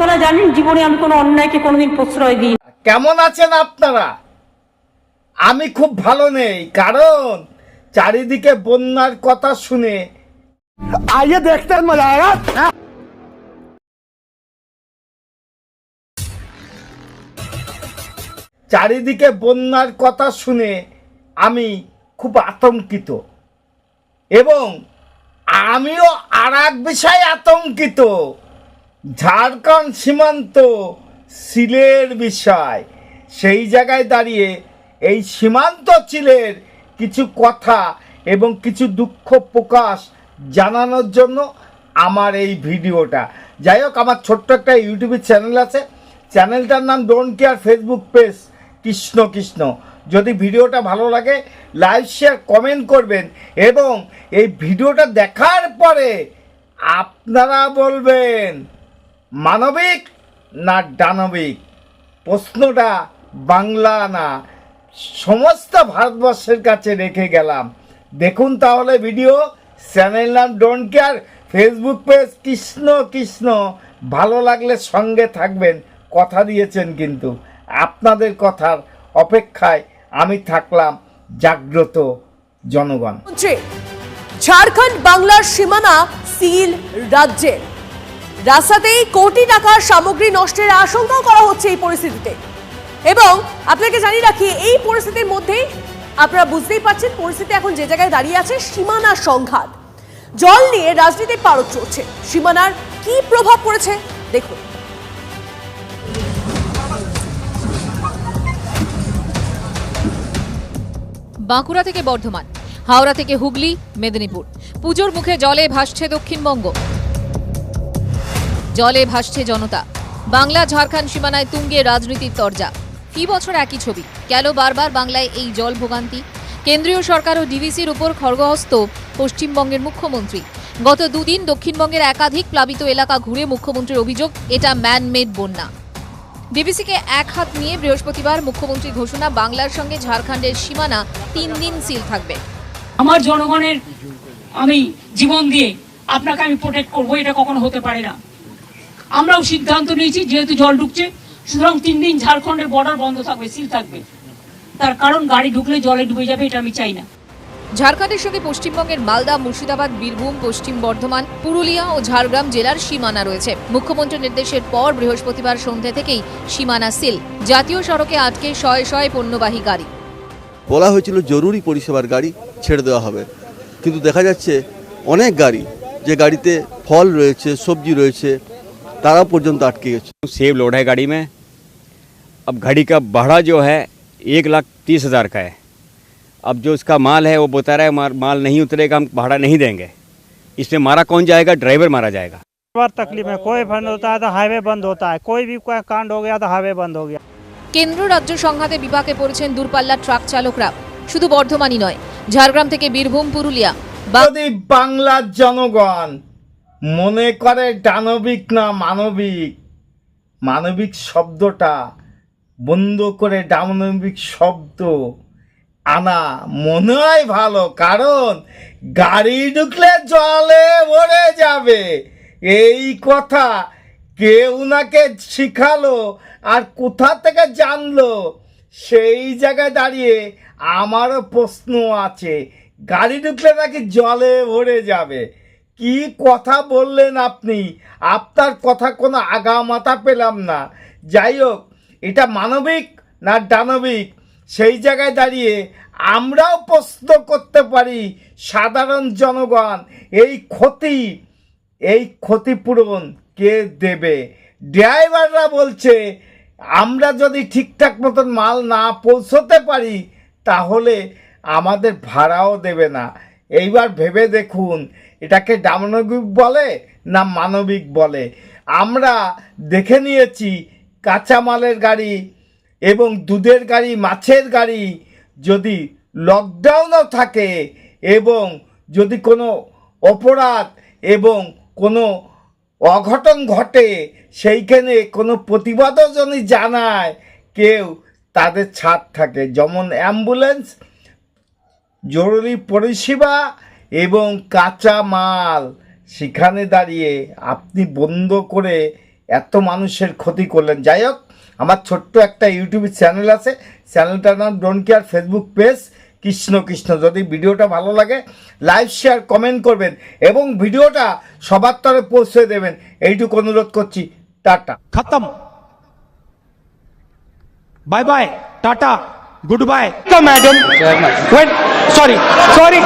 আপনারা জানেন জীবনে আমি কোনো অন্যায়কে কোনোদিন প্রশ্রয় দিই। কেমন আছেন আপনারা? আমি খুব ভালো নেই, কারণ চারিদিকে বন্যার কথা শুনে आइए देखते हैं मजा आएगा। চারিদিকে বন্যার কথা শুনে আমি খুব আতঙ্কিত, এবং আমিও আর এক বিষয়ে আতঙ্কিত, ঝাড়খণ্ড সীমান্ত সিলের বিষয়। সেই জায়গায় দাঁড়িয়ে এই সীমান্ত চিলের কিছু কথা এবং কিছু দুঃখ প্রকাশ জানানোর জন্য আমার এই ভিডিওটা। যাই হোক, আমার ছোট্ট একটা ইউটিউবের চ্যানেল আছে, চ্যানেলটার নাম don't care, Facebook page Krishna Krishna. যদি ভিডিওটা ভালো লাগে লাইক শেয়ার কমেন্ট করবেন, এবং এই ভিডিওটা দেখার পরে আপনারা বলবেন মানবিক না দানবিক। প্রশ্নটা বাংলা না, সমস্ত ভারতবর্ষের কাছে রেখে গেলাম। দেখুন তাহলে ভিডিও, চ্যানেল নাম don't care, Facebook page Krishna Krishna. ভালো লাগলে সঙ্গে থাকবেন, কথা দিয়েছেন, কিন্তু আপনাদের কথার অপেক্ষায় আমি থাকলাম জাগ্রত জনগণ। ঝাড়খণ্ড বাংলার সীমানা সিল রাজ্যের, রাস্তাতেই কোটি টাকার সামগ্রী নষ্টের আশঙ্কাও করা হচ্ছে এই পরিস্থিতিতে। এবং আপনাকে জানিয়ে রাখি, এই পরিস্থিতির মধ্যেই আপনারা বুঝতেই পারছেন পরিস্থিতি এখন যে জায়গায় দাঁড়িয়ে আছে, সীমানা সংঘাত, জল নিয়ে রাজনীতির পারদ চড়ছে। সীমানার কি প্রভাব পড়েছে দেখুন। বাঁকুড়া থেকে বর্ধমান, হাওড়া থেকে হুগলি, মেদিনীপুর, পুজোর মুখে জলে ভাসছে দক্ষিণবঙ্গ, জলে ভাসছে জনতা। বাংলা ঝাড়খণ্ড সীমানায় তুঙ্গে রাজনীতির তরজা। ফি বছর একই ছবি, কেন বারবার বাংলায় এই জল ভোগান্তি? কেন্দ্রীয় সরকার ও ডিভিসির উপর খড়গহস্ত পশ্চিমবঙ্গের মুখ্যমন্ত্রী। গত দুদিন দক্ষিণবঙ্গের একাধিক প্লাবিত এলাকা ঘুরে মুখ্যমন্ত্রীর অভিযোগ এটা ম্যানমেড বন্যা। ডিভিসিকে এক হাত নিয়ে বৃহস্পতিবার মুখ্যমন্ত্রীর ঘোষণা, বাংলার সঙ্গে ঝাড়খণ্ডের সীমানা 3 দিন সিল থাকবে। আমার জনগণের আমি জীবন দিয়ে আপনাকে আমি প্রোটেক্ট করবো, এটা কখনো হতে পারে না। আমরাও সিদ্ধান্ত নিয়েছি, যেহেতু জল ঢুকছে, সুতরাং 3 দিন ঝাড়খণ্ডের বর্ডার বন্ধ থাকবে, সিল থাকবে। তার কারণ গাড়ি ঢুকলে জলে ডুবে যাবে, এটা আমি চাই না। ঝাড়খণ্ডের সঙ্গে পশ্চিমবঙ্গের মালদা, মুর্শিদাবাদ, বীরভূম, পশ্চিম বর্ধমান, পুরুলিয়া ও ঝাড়গ্রাম জেলার সীমানা রয়েছে। মুখ্যমন্ত্রীর নির্দেশের পর বৃহস্পতিবার সন্ধ্যে থেকেই সীমানা সিল। জাতীয় সড়কে আটকে শয়ে শয়ে পণ্যবাহী গাড়ি। বলা হয়েছিল জরুরি পরিষেবার গাড়ি ছেড়ে দেওয়া হবে, কিন্তু দেখা যাচ্ছে অনেক গাড়ি, যে গাড়িতে ফল রয়েছে, সবজি রয়েছে, তারা পর্যন্ত আটকে গেছে। सेब लोड है गाड़ी में। अब गाड़ी का भाड़ा जो है 1,30,000 का है। अब जो उसका माल है वो बता रहा है माल नहीं उतरेगा, हम भाड़ा नहीं देंगे। इसमें मारा कौन जाएगा? ड्राइवर मारा जाएगा। बार तकलीफ है, कोई बंद होता है तो हाईवे बंद होता है, कोई भी कोई कांड हो गया तो हाईवे बंद हो गया। কেন্দ্র রাজ্য সংঘাতে বিপাকে পড়েছেন দূরপাল্লার ট্রাক চালকরা। শুধু বর্ধমানই নয়, ঝাড়গ্রাম থেকে বীরভূম, পুরুলিয়া। যদি বাংলার জনগণ মনে করে দানবিক না মানবিক, মানবিক শব্দটা বন্ধ করে দানবিক শব্দ আনা মনে হয় ভালো, কারণ গাড়ি ঢুকলে জলে ভরে যাবে, এই কথা কেউ নাকে শিখালো আর কোথা থেকে জানলো? সেই জায়গায় দাঁড়িয়ে আমারও প্রশ্ন আছে, গাড়ি ঢুকলে নাকি জলে ভরে যাবে। কি কথা বললেন আপনি? আপনার কথা কোনো আগামাথা পেলাম না। যাই হোক, এটা মানবিক না দানবিক, সেই জায়গায় দাঁড়িয়ে আমরাও প্রশ্ন করতে পারি। সাধারণ জনগণ এই ক্ষতিপূরণ কে দেবে? ড্রাইভাররা বলছে আমরা যদি ঠিকঠাক মতন মাল না পৌঁছতে পারি তাহলে আমাদের ভাড়াও দেবে না। এইবার ভেবে দেখুন, এটাকে দানবিক বলে না মানবিক বলে? আমরা দেখে নিয়েছি কাঁচামালের গাড়ি এবং দুধের গাড়ি, মাছের গাড়ি যদি লকডাউনও থাকে এবং যদি কোনো অপরাধ এবং কোনো অঘটন ঘটে, সেইখানে কোনো প্রতিবাদও যদি জানায় কেউ, তাদের ছাড় থাকে। যেমন অ্যাম্বুলেন্স, জরুরি পরিষেবা এবং কাঁচা মাল, সেখানে দাঁড়িয়ে আপনি বন্ধ করে এত মানুষের ক্ষতি করলেন। যাই হোক, আমার ছোট্ট একটা ইউটিউব চ্যানেল আছে, চ্যানেলটার নাম don't care, Facebook page Krishna Krishna. যদি ভিডিওটা ভালো লাগে লাইক শেয়ার কমেন্ট করবেন এবং ভিডিওটা সবার তরে পৌঁছে দেবেন, এইটুকু অনুরোধ করছি। টাটা। खत्म, bye bye, tata, good bye. Madam, sorry sorry.